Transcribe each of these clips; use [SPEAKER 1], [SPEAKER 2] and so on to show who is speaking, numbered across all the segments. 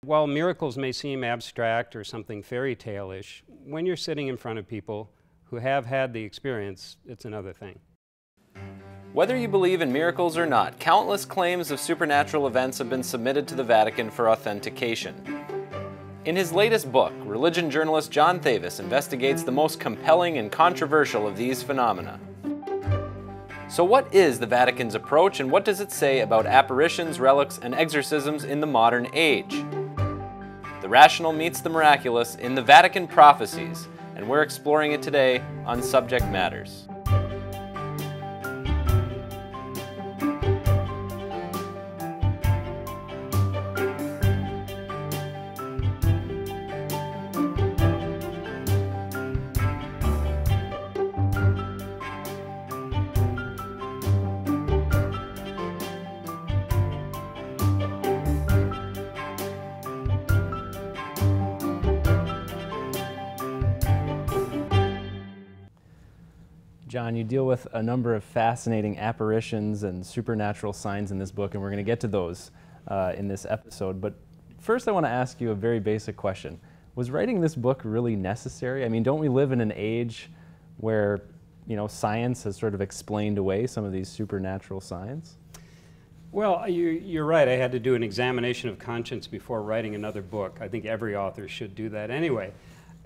[SPEAKER 1] While miracles may seem abstract or something fairy tale-ish, when you're sitting in front of people who have had the experience, it's another thing.
[SPEAKER 2] Whether you believe in miracles or not, countless claims of supernatural events have been submitted to the Vatican for authentication. In his latest book, religion journalist John Thavis investigates the most compelling and controversial of these phenomena. So what is the Vatican's approach, and what does it say about apparitions, relics, and exorcisms in the modern age? The rational meets the miraculous in the Vatican Prophecies, and we're exploring it today on Subject Matters.
[SPEAKER 3] John, you deal with a number of fascinating apparitions and supernatural signs in this book, and we're going to get to those in this episode. But first I want to ask you a very basic question. Was writing this book really necessary? I mean, don't we live in an age where, you know, science has sort of explained away some of these supernatural signs?
[SPEAKER 1] Well, you're right. I had to do an examination of conscience before writing another book. I think every author should do that anyway.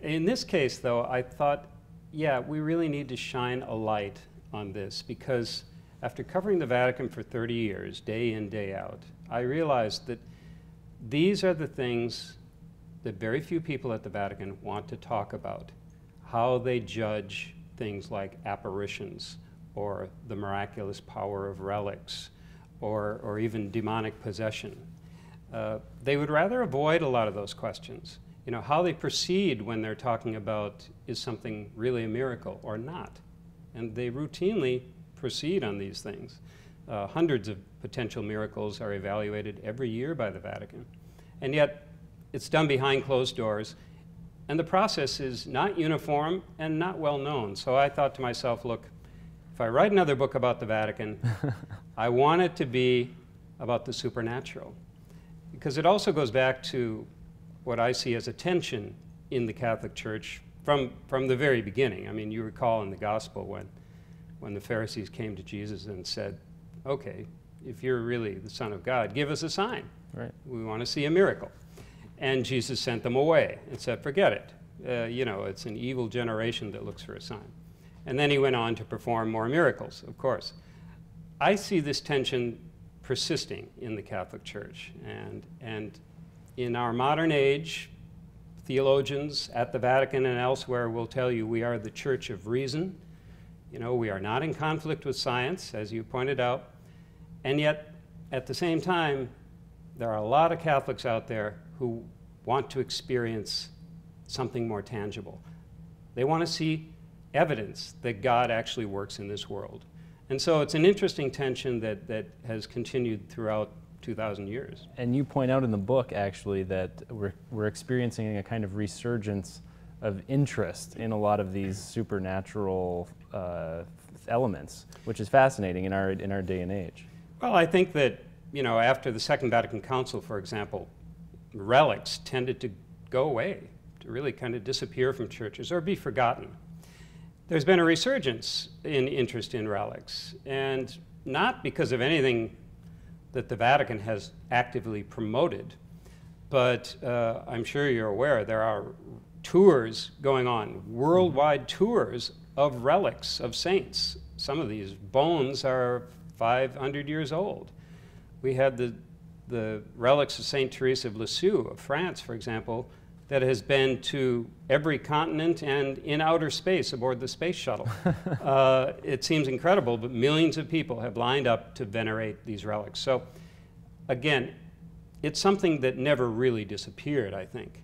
[SPEAKER 1] In this case, though, I thought, yeah, we really need to shine a light on this, because after covering the Vatican for 30 years, day in, day out, I realized that these are the things that very few people at the Vatican want to talk about. How they judge things like apparitions, or the miraculous power of relics, or even demonic possession. They would rather avoid a lot of those questions. You know, how they proceed when they're talking about, is something really a miracle or not? And they routinely proceed on these things. Hundreds of potential miracles are evaluated every year by the Vatican. And yet, it's done behind closed doors, and the process is not uniform and not well known. So I thought to myself, look, if I write another book about the Vatican, I want it to be about the supernatural. Because it also goes back to what I see as a tension in the Catholic Church from the very beginning. I mean, you recall in the Gospel when the Pharisees came to Jesus and said, okay, if you're really the Son of God, give us a sign.
[SPEAKER 3] Right.
[SPEAKER 1] We want to see a miracle. And Jesus sent them away and said, forget it. You know, it's an evil generation that looks for a sign. And then he went on to perform more miracles, of course. I see this tension persisting in the Catholic Church. And in our modern age, theologians at the Vatican and elsewhere will tell you we are the church of reason. You know, we are not in conflict with science, as you pointed out. And yet, at the same time, there are a lot of Catholics out there who want to experience something more tangible. They want to see evidence that God actually works in this world. And so it's an interesting tension that has continued throughout 2,000 years.
[SPEAKER 3] And you point out in the book, actually, that we're experiencing a kind of resurgence of interest in a lot of these supernatural elements, which is fascinating in our day and age.
[SPEAKER 1] Well, I think that, you know, after the Second Vatican Council, for example, relics tended to go away, to really kind of disappear from churches or be forgotten. There's been a resurgence in interest in relics, and not because of anything that the Vatican has actively promoted, but I'm sure you're aware there are tours going on, worldwide tours of relics of saints. Some of these bones are 500 years old. We had the relics of Saint Therese of Lisieux of France, for example, that has been to every continent and in outer space aboard the space shuttle. It seems incredible, but millions of people have lined up to venerate these relics. So again, it's something that never really disappeared, I think.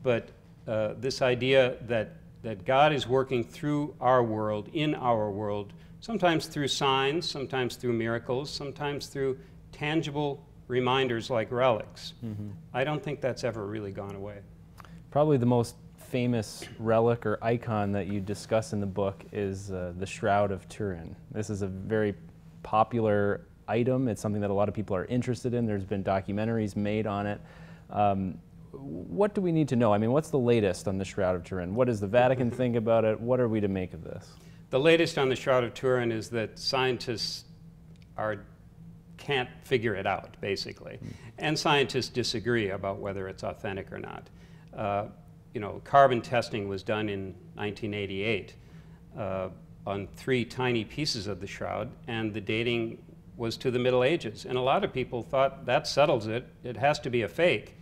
[SPEAKER 1] But this idea that God is working through our world, in our world, sometimes through signs, sometimes through miracles, sometimes through tangible reminders like relics. Mm-hmm. I don't think that's ever really gone away.
[SPEAKER 3] Probably the most famous relic or icon that you discuss in the book is the Shroud of Turin. This is a very popular item. It's something that a lot of people are interested in. There's been documentaries made on it. what do we need to know? I mean, what's the latest on the Shroud of Turin? What does the Vatican think about it? What are we to make of this?
[SPEAKER 1] The latest on the Shroud of Turin is that scientists can't figure it out, basically. And scientists disagree about whether it's authentic or not. You know, carbon testing was done in 1988 on 3 tiny pieces of the shroud, and the dating was to the Middle Ages. And a lot of people thought that settles it. It has to be a fake.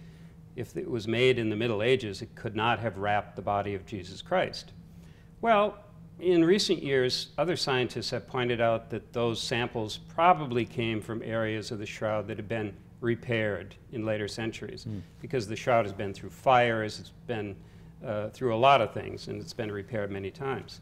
[SPEAKER 1] If it was made in the Middle Ages, it could not have wrapped the body of Jesus Christ. Well, in recent years, other scientists have pointed out that those samples probably came from areas of the shroud that had been repaired in later centuries, because the shroud has been through fires, it's been through a lot of things, and it's been repaired many times.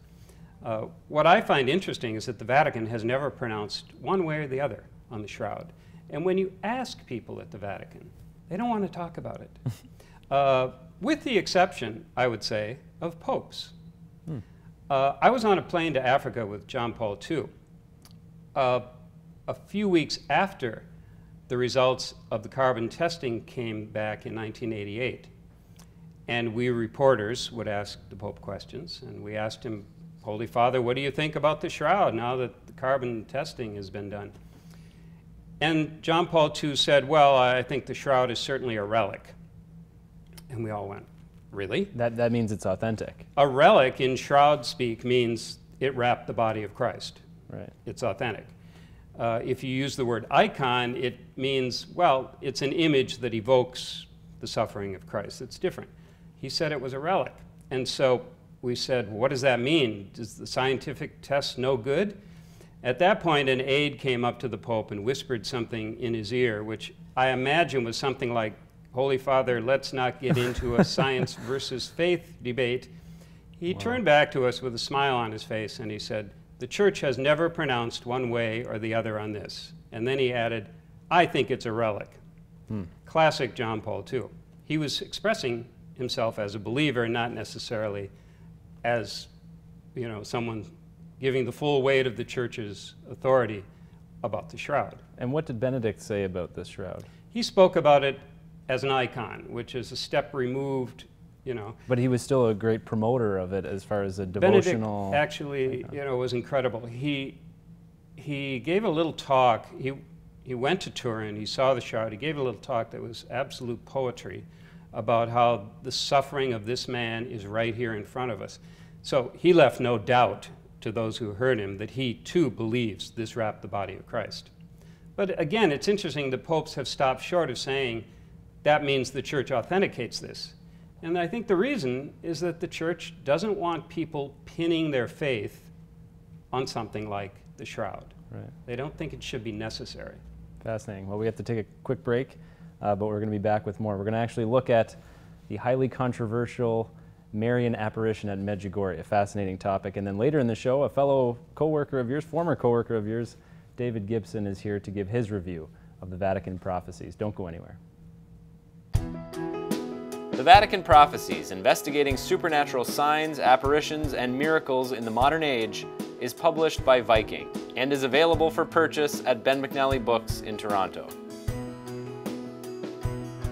[SPEAKER 1] What I find interesting is that the Vatican has never pronounced one way or the other on the shroud. And when you ask people at the Vatican, they don't want to talk about it. With the exception, I would say, of popes. I was on a plane to Africa with John Paul II. A few weeks after the results of the carbon testing came back in 1988. And we reporters would ask the Pope questions, and we asked him, Holy Father, what do you think about the shroud now that the carbon testing has been done? And John Paul II said, well, I think the shroud is certainly a relic. And we all went, really?
[SPEAKER 3] That means it's authentic.
[SPEAKER 1] A relic in shroud speak means it wrapped the body of Christ.
[SPEAKER 3] Right.
[SPEAKER 1] It's authentic. If you use the word icon, it means, well, it's an image that evokes the suffering of Christ. It's different. He said it was a relic. And so we said, what does that mean? Does the scientific test no good? At that point, an aide came up to the Pope and whispered something in his ear, which I imagine was something like, Holy Father, let's not get into a science versus faith debate. He turned back to us with a smile on his face and he said, the Church has never pronounced one way or the other on this. And then he added, I think it's a relic. Classic John Paul II. He was expressing himself as a believer, not necessarily as, you know, someone giving the full weight of the Church's authority about the shroud.
[SPEAKER 3] And what did Benedict say about this shroud?
[SPEAKER 1] He spoke about it as an icon, which is a step removed, you know.
[SPEAKER 3] But he was still a great promoter of it as far as a devotional...
[SPEAKER 1] Benedict actually, you know, was incredible. He gave a little talk. He went to Turin, he saw the shroud, he gave a little talk that was absolute poetry about how the suffering of this man is right here in front of us. So he left no doubt to those who heard him that he too believes this wrapped the body of Christ. But again, it's interesting that popes have stopped short of saying that means the Church authenticates this. And I think the reason is that the Church doesn't want people pinning their faith on something like the shroud.
[SPEAKER 3] Right.
[SPEAKER 1] They don't think it should be necessary.
[SPEAKER 3] Fascinating. Well, we have to take a quick break, but we're going to be back with more. We're going to actually look at the highly controversial Marian apparition at Medjugorje, a fascinating topic. And then later in the show, a fellow co-worker of yours, former co-worker of yours, David Gibson, is here to give his review of the Vatican Prophecies. Don't go anywhere.
[SPEAKER 2] The Vatican Prophecies, investigating supernatural signs, apparitions, and miracles in the modern age, is published by Viking and is available for purchase at Ben McNally Books in Toronto.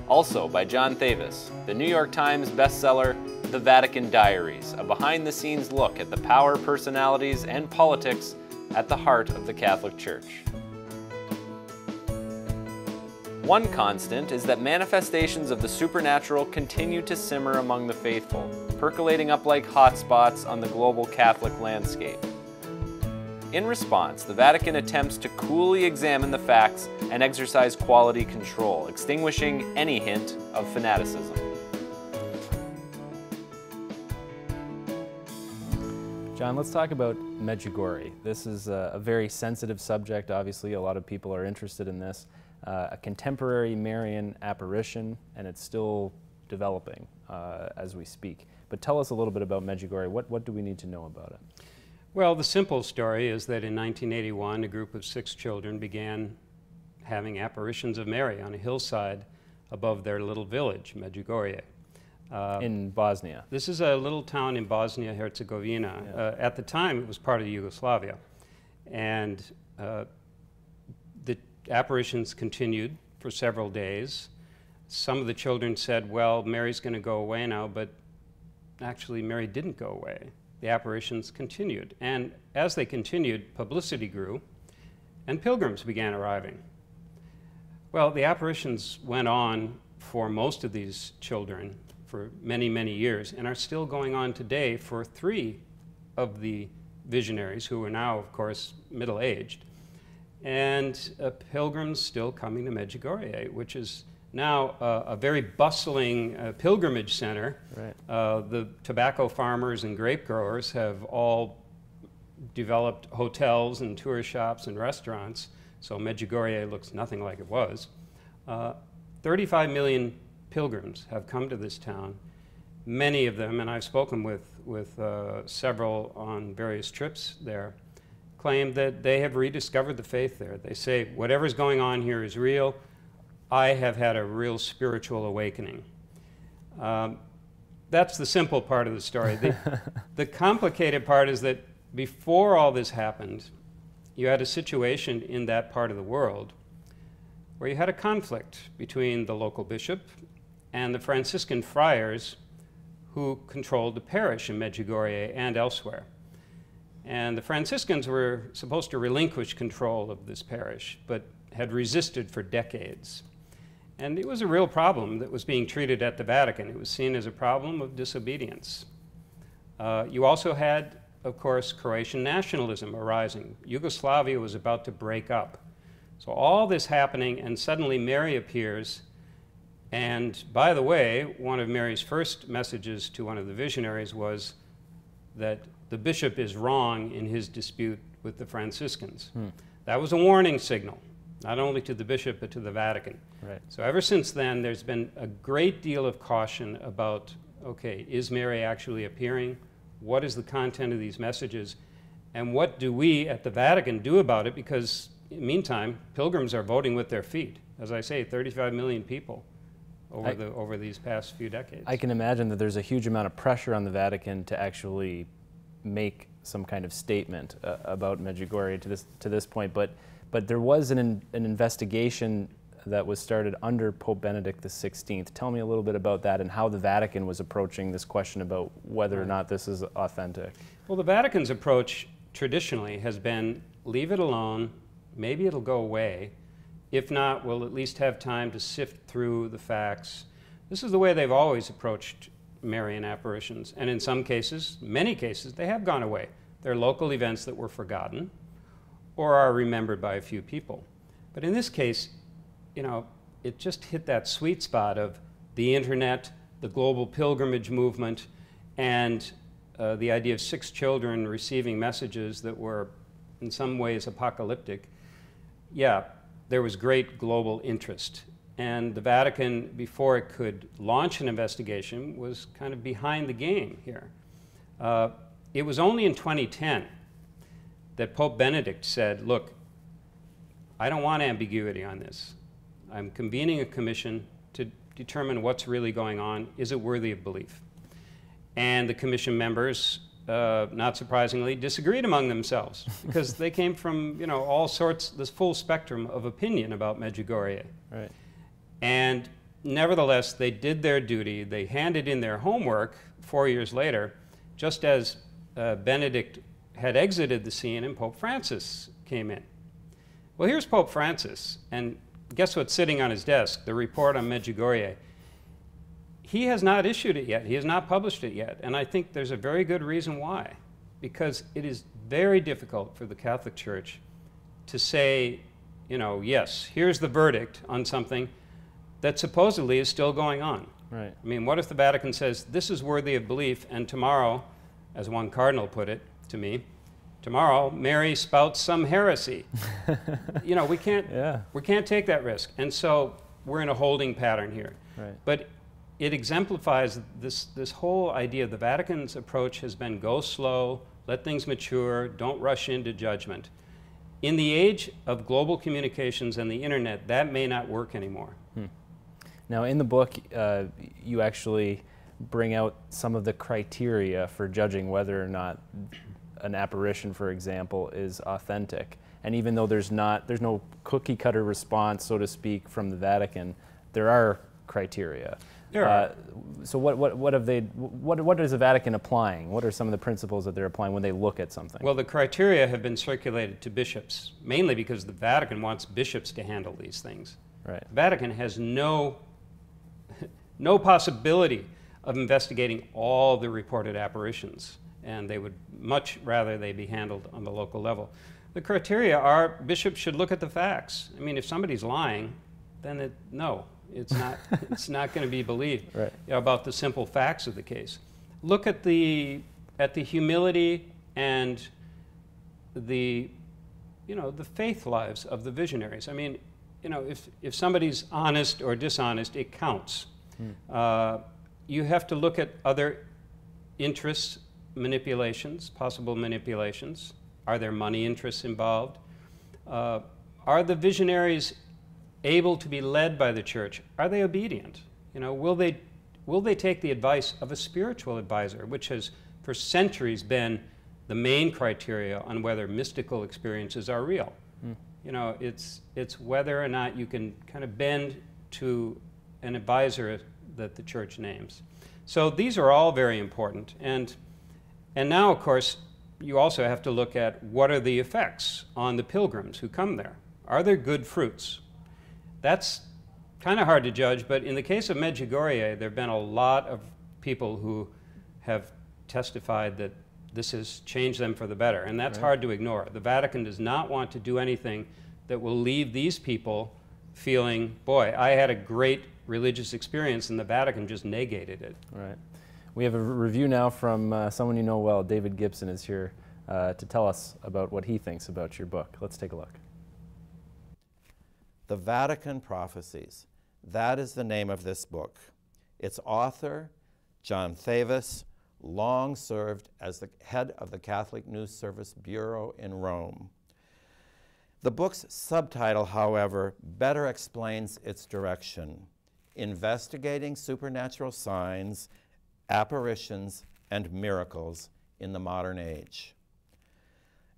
[SPEAKER 2] Also by John Thavis, the New York Times bestseller, The Vatican Diaries, a behind-the-scenes look at the power, personalities, and politics at the heart of the Catholic Church. One constant is that manifestations of the supernatural continue to simmer among the faithful, percolating up like hotspots on the global Catholic landscape. In response, the Vatican attempts to coolly examine the facts and exercise quality control, extinguishing any hint of fanaticism.
[SPEAKER 3] John, let's talk about Medjugorje. This is a very sensitive subject, obviously. A lot of people are interested in this. A contemporary Marian apparition, and it's still developing as we speak. But tell us a little bit about Medjugorje. What do we need to know about it?
[SPEAKER 1] Well, the simple story is that in 1981, a group of 6 children began having apparitions of Mary on a hillside above their little village, Medjugorje.
[SPEAKER 3] In Bosnia.
[SPEAKER 1] This is a little town in Bosnia-Herzegovina.
[SPEAKER 3] Yeah.
[SPEAKER 1] At the time, it was part of Yugoslavia. And the apparitions continued for several days. some of the children said, well, Mary's going to go away now, but actually Mary didn't go away. The apparitions continued. And as they continued, publicity grew, and pilgrims began arriving. Well, the apparitions went on for most of these children for many, many years, and are still going on today for 3 of the visionaries, who are now, of course, middle-aged. And pilgrims still coming to Medjugorje, which is now a very bustling pilgrimage center.
[SPEAKER 3] Right.
[SPEAKER 1] The tobacco farmers and grape growers have all developed hotels and tourist shops and restaurants, so Medjugorje looks nothing like it was. 35 million pilgrims have come to this town. Many of them, and I've spoken with several on various trips there, claim that they have rediscovered the faith there. They say, whatever's going on here is real. I have had a real spiritual awakening. That's the simple part of the story. The complicated part is that before all this happened, you had a situation in that part of the world where you had a conflict between the local bishop and the Franciscan friars who controlled the parish in Medjugorje and elsewhere. And the Franciscans were supposed to relinquish control of this parish, but had resisted for decades. And it was a real problem that was being treated at the Vatican. It was seen as a problem of disobedience. You also had, of course, Croatian nationalism arising. Yugoslavia was about to break up. So all this happening, and suddenly Mary appears. And by the way, one of Mary's first messages to one of the visionaries was that the bishop is wrong in his dispute with the Franciscans. That was a warning signal, not only to the bishop, but to the Vatican.
[SPEAKER 3] Right.
[SPEAKER 1] So ever since then, there's been a great deal of caution about, okay, is Mary actually appearing? What is the content of these messages? And what do we at the Vatican do about it? Because in the meantime, pilgrims are voting with their feet. As I say, 35 million people over these past few decades. I
[SPEAKER 3] can imagine that there's a huge amount of pressure on the Vatican to actually make some kind of statement about Medjugorje to this point, but there was an investigation that was started under Pope Benedict XVI. Tell me a little bit about that and how the Vatican was approaching this question about whether or not this is authentic.
[SPEAKER 1] Well, the Vatican's approach traditionally has been leave it alone, maybe it'll go away. If not, we'll at least have time to sift through the facts. This is the way they've always approached Marian apparitions, and in some cases, many cases, they have gone away. They're local events that were forgotten or are remembered by a few people. But in this case, you know, it just hit that sweet spot of the internet, the global pilgrimage movement, and the idea of 6 children receiving messages that were in some ways apocalyptic. Yeah, there was great global interest. And the Vatican, before it could launch an investigation, was kind of behind the game here. It was only in 2010 that Pope Benedict said, look, I don't want ambiguity on this. I'm convening a commission to determine what's really going on. Is it worthy of belief? And the commission members, not surprisingly, disagreed among themselves because they came from, you know, all sorts, this full spectrum of opinion about Medjugorje.
[SPEAKER 3] Right.
[SPEAKER 1] And nevertheless, they did their duty. They handed in their homework 4 years later, just as Benedict had exited the scene and Pope Francis came in. Well, here's Pope Francis, and guess what's sitting on his desk? The report on Medjugorje. He has not issued it yet. He has not published it yet. And I think there's a very good reason why. Because it is very difficult for the Catholic Church to say, you know, yes, here's the verdict on something that supposedly is still going on.
[SPEAKER 3] Right.
[SPEAKER 1] I mean, what if the Vatican says, this is worthy of belief, and tomorrow, as one cardinal put it to me, tomorrow Mary spouts some heresy. You know, we can't take that risk. And so we're in a holding pattern here.
[SPEAKER 3] Right.
[SPEAKER 1] But it exemplifies this whole idea. The Vatican's approach has been go slow, let things mature, don't rush into judgment. In the age of global communications and the internet, that may not work anymore.
[SPEAKER 3] Now, in the book, you actually bring out some of the criteria for judging whether or not an apparition, for example, is authentic. And even though there's no cookie-cutter response, so to speak, from the Vatican, there are criteria.
[SPEAKER 1] There are.
[SPEAKER 3] So what is the Vatican applying? What are some of the principles that they're applying when they look at something?
[SPEAKER 1] Well, the criteria have been circulated to bishops, mainly because the Vatican wants bishops to handle these things.
[SPEAKER 3] Right.
[SPEAKER 1] The Vatican has no possibility of investigating all the reported apparitions, and they would much rather they be handled on the local level. The criteria are bishops should look at the facts. I mean, if somebody's lying, then no. It's not. It's not going to be believed.
[SPEAKER 3] Right.
[SPEAKER 1] About the simple facts of the case. Look at the humility and the faith lives of the visionaries. I mean, if somebody's honest or dishonest, it counts. You have to look at other interests, manipulations, possible manipulations. Are there money interests involved? Are the visionaries able to be led by the church? Are they obedient? Will they take the advice of a spiritual advisor, which has for centuries been the main criteria on whether mystical experiences are real? It's whether or not you can kind of bend to an advisor that the church names. So these are all very important. And now, of course, you also have to look at what are the effects on the pilgrims who come there. Are there good fruits? That's kind of hard to judge, but in the case of Medjugorje, there have been a lot of people who have testified that this has changed them for the better, and that's hard to ignore. The Vatican does not want to do anything that will leave these people feeling, boy, I had a great religious experience and the Vatican just negated it.
[SPEAKER 3] Right. We have a review now from someone you know well. David Gibson is here to tell us about what he thinks about your book. Let's take a look.
[SPEAKER 4] The Vatican Prophecies. That is the name of this book. Its author, John Thavis, long served as the head of the Catholic News Service Bureau in Rome. The book's subtitle, however, better explains its direction: Investigating Supernatural Signs, Apparitions, and Miracles in the Modern Age.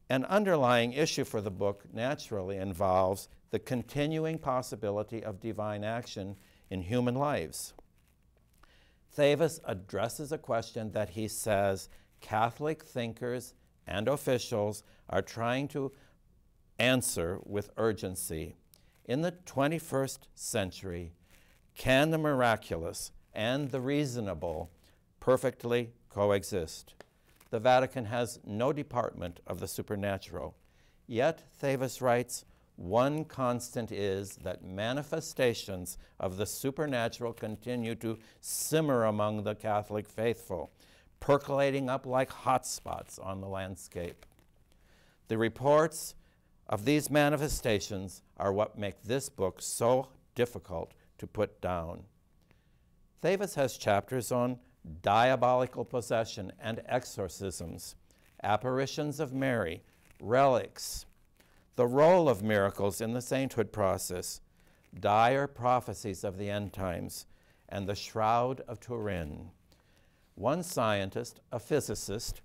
[SPEAKER 4] An underlying issue for the book naturally involves the continuing possibility of divine action in human lives. Thavis addresses a question that he says Catholic thinkers and officials are trying to answer with urgency. In the 21st century, can the miraculous and the reasonable perfectly coexist? The Vatican has no department of the supernatural. Yet, Thavis writes, one constant is that manifestations of the supernatural continue to simmer among the Catholic faithful, percolating up like hot spots on the landscape. The reports of these manifestations are what make this book so difficult to put down. Thavis has chapters on diabolical possession and exorcisms, apparitions of Mary, relics, the role of miracles in the sainthood process, dire prophecies of the end times, and the Shroud of Turin. One scientist, a physicist,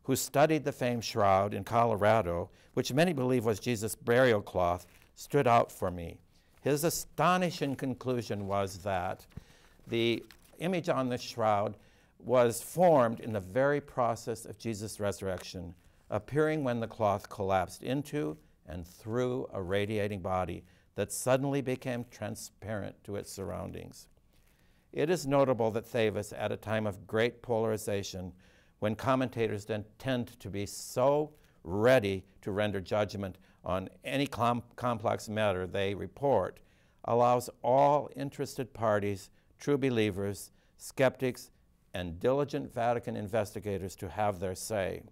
[SPEAKER 4] who studied the famed shroud in Colorado, which many believe was Jesus' burial cloth, stood out for me. His astonishing conclusion was that the image on the shroud was formed in the very process of Jesus' resurrection, appearing when the cloth collapsed into and through a radiating body that suddenly became transparent to its surroundings. It is notable that Thavis, at a time of great polarization, when commentators then tend to be so ready to render judgment on any complex matter they report, allows all interested parties, true believers, skeptics, and diligent Vatican investigators to have their say.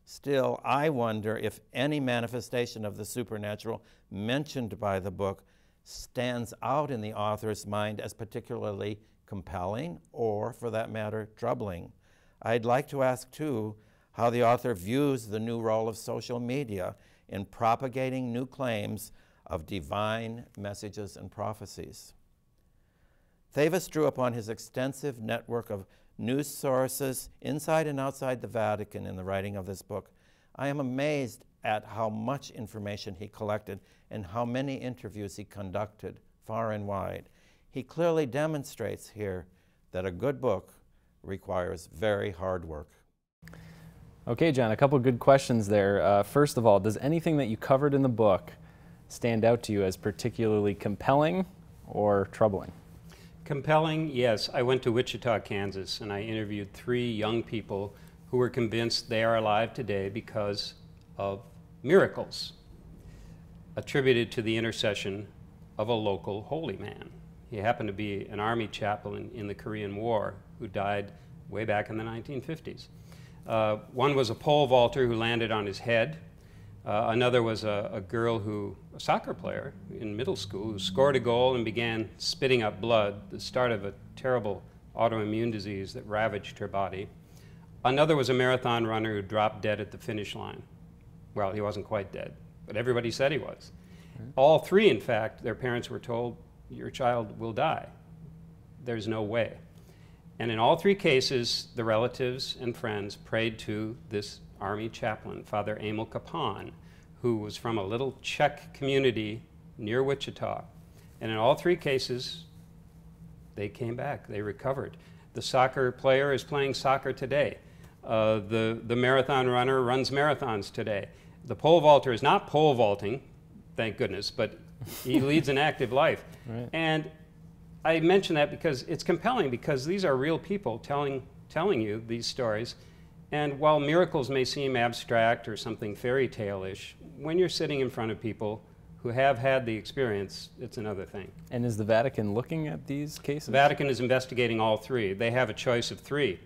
[SPEAKER 4] Still, I wonder if any manifestation of the supernatural mentioned by the book stands out in the author's mind as particularly compelling or, for that matter, troubling. I'd like to ask, too, how the author views the new role of social media in propagating new claims of divine messages and prophecies. Thavis drew upon his extensive network of news sources inside and outside the Vatican in the writing of this book. I am amazed at how much information he collected and how many interviews he conducted far and wide. He clearly demonstrates here that a good book requires very hard work.
[SPEAKER 3] Okay, John, a couple good questions there. First of all, does anything that you covered in the book stand out to you as particularly compelling or troubling?
[SPEAKER 1] Compelling, yes. I went to Wichita, Kansas, and I interviewed 3 young people who were convinced they are alive today because of miracles attributed to the intercession of a local holy man. He happened to be an army chaplain in the Korean War who died way back in the 1950s. One was a pole vaulter who landed on his head. Another was a soccer player in middle school who scored a goal and began spitting up blood, the start of a terrible autoimmune disease that ravaged her body. Another was a marathon runner who dropped dead at the finish line. Well, he wasn't quite dead, but everybody said he was. All 3, in fact, their parents were told, your child will die. There's no way. And in all 3 cases, the relatives and friends prayed to this army chaplain, Father Emil Kapan, who was from a little Czech community near Wichita. And in all 3 cases, they came back, they recovered. The soccer player is playing soccer today. The marathon runner runs marathons today. The pole vaulter is not pole vaulting, thank goodness, but he leads an active life.
[SPEAKER 3] Right.
[SPEAKER 1] And I mention that because it's compelling, because these are real people telling you these stories. And while miracles may seem abstract or something fairy tale-ish, when you're sitting in front of people who have had the experience, it's another thing.
[SPEAKER 3] And is the Vatican looking at these cases?
[SPEAKER 1] The Vatican is investigating all 3. They have a choice of 3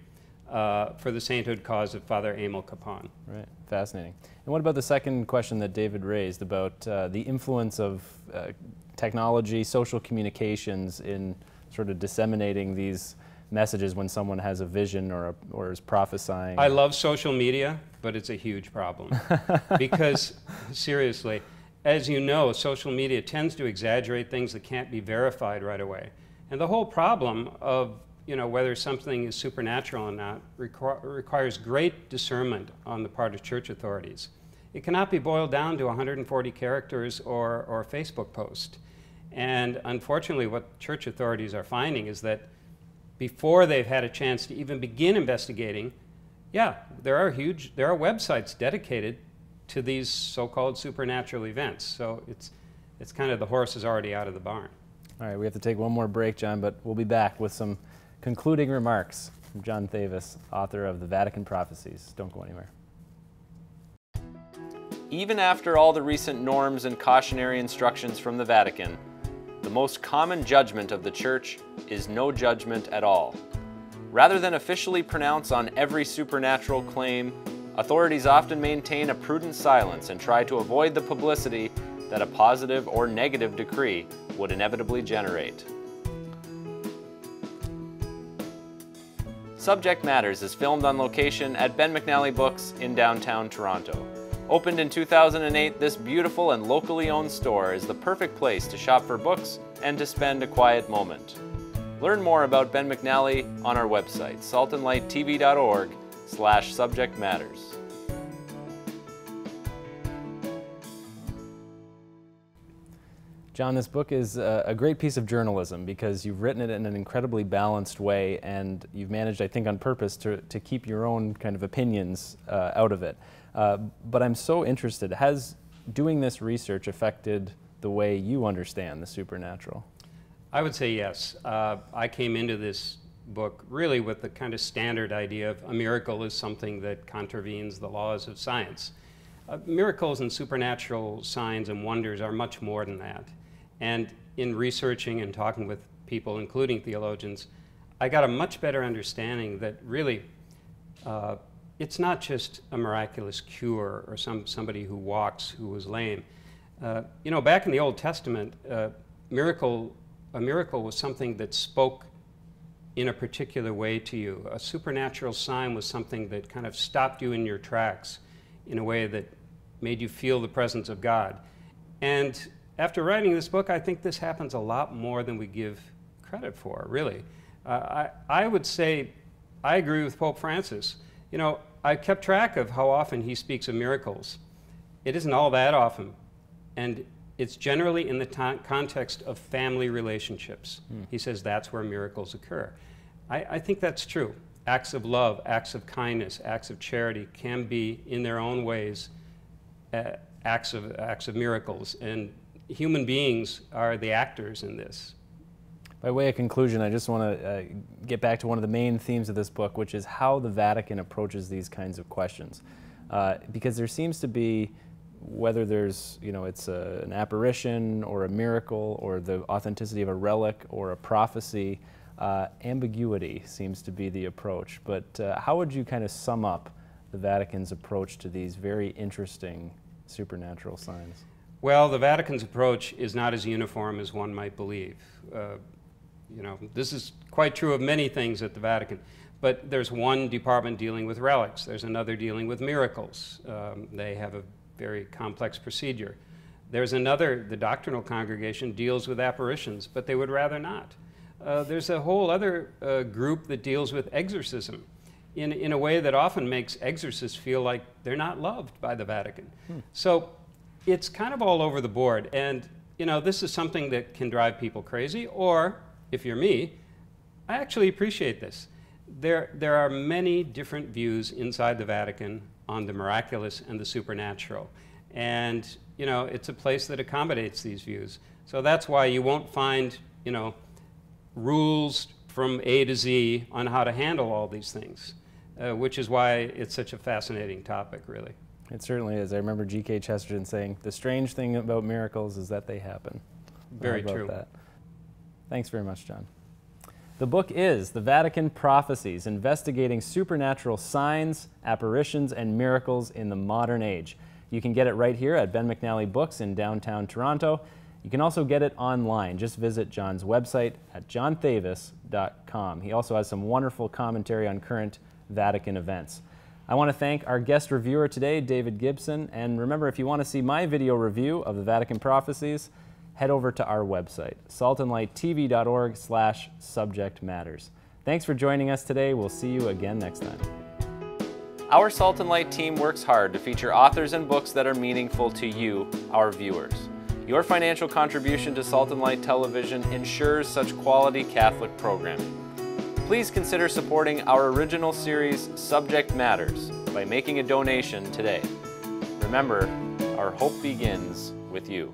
[SPEAKER 1] for the sainthood cause of Father Emil Kapan.
[SPEAKER 3] Right, fascinating. And what about the second question that David raised about the influence of technology, social communications in sort of disseminating these messages when someone has a vision or is prophesying?
[SPEAKER 1] I love social media, but it's a huge problem. Because, seriously, as you know, social media tends to exaggerate things that can't be verified right away. And the whole problem of whether something is supernatural or not requires great discernment on the part of church authorities. It cannot be boiled down to 140 characters or a Facebook post. And unfortunately, what church authorities are finding is that before they've had a chance to even begin investigating, yeah, there are websites dedicated to these so-called supernatural events. So it's kind of the horse is already out of the barn.
[SPEAKER 3] All right, we have to take one more break, John, but we'll be back with some concluding remarks from John Thavis, author of the Vatican Prophecies. Don't go anywhere.
[SPEAKER 2] Even after all the recent norms and cautionary instructions from the Vatican, the most common judgment of the Church is no judgment at all. Rather than officially pronounce on every supernatural claim, authorities often maintain a prudent silence and try to avoid the publicity that a positive or negative decree would inevitably generate. Subject Matters is filmed on location at Ben McNally Books in downtown Toronto. Opened in 2008, this beautiful and locally owned store is the perfect place to shop for books and to spend a quiet moment. Learn more about Ben McNally on our website, saltandlighttv.org/subjectmatters.
[SPEAKER 3] John, this book is a great piece of journalism because you've written it in an incredibly balanced way, and you've managed, I think on purpose, to keep your own kind of opinions out of it. But I'm so interested, has doing this research affected the way you understand the supernatural?
[SPEAKER 1] I would say yes. I came into this book really with the kind of standard idea of a miracle is something that contravenes the laws of science. Miracles and supernatural signs and wonders are much more than that. And in researching and talking with people, including theologians, I got a much better understanding that really it's not just a miraculous cure or somebody who walks who was lame. Back in the Old Testament, a miracle was something that spoke in a particular way to you. A supernatural sign was something that kind of stopped you in your tracks in a way that made you feel the presence of God. And after writing this book, I think this happens a lot more than we give credit for, really. I would say I agree with Pope Francis. I kept track of how often he speaks of miracles. It isn't all that often. And it's generally in the context of family relationships. He says that's where miracles occur. I think that's true. Acts of love, acts of kindness, acts of charity can be, in their own ways, acts of miracles, and human beings are the actors in this.
[SPEAKER 3] By way of conclusion, I just want to get back to one of the main themes of this book, which is how the Vatican approaches these kinds of questions. Because there seems to be, whether there's, it's an apparition or a miracle or the authenticity of a relic or a prophecy, ambiguity seems to be the approach. But how would you kind of sum up the Vatican's approach to these very interesting supernatural signs?
[SPEAKER 1] Well, the Vatican's approach is not as uniform as one might believe. This is quite true of many things at the Vatican. But there's one department dealing with relics. There's another dealing with miracles. They have a very complex procedure. There's another, the doctrinal congregation deals with apparitions, but they would rather not. There's a whole other group that deals with exorcism in a way that often makes exorcists feel like they're not loved by the Vatican. So it's kind of all over the board. And this is something that can drive people crazy, or if you're me, I actually appreciate this. There are many different views inside the Vatican on the miraculous and the supernatural. And, it's a place that accommodates these views. So that's why you won't find, rules from A to Z on how to handle all these things, which is why it's such a fascinating topic, really. It
[SPEAKER 3] certainly is. I remember G.K. Chesterton saying, the strange thing about miracles is that they happen.
[SPEAKER 1] Very true.
[SPEAKER 3] That. Thanks very much, John. The book is The Vatican Prophecies, Investigating Supernatural Signs, Apparitions, and Miracles in the Modern Age. You can get it right here at Ben McNally Books in downtown Toronto. You can also get it online. Just visit John's website at johnthavis.com. He also has some wonderful commentary on current Vatican events. I want to thank our guest reviewer today, David Gibson. And remember, if you want to see my video review of the Vatican Prophecies, head over to our website, saltandlighttv.org/subject matters. Thanks for joining us today. We'll see you again next time.
[SPEAKER 2] Our Salt and Light team works hard to feature authors and books that are meaningful to you, our viewers. Your financial contribution to Salt and Light Television ensures such quality Catholic programming. Please consider supporting our original series, Subject Matters, by making a donation today. Remember, our hope begins with you.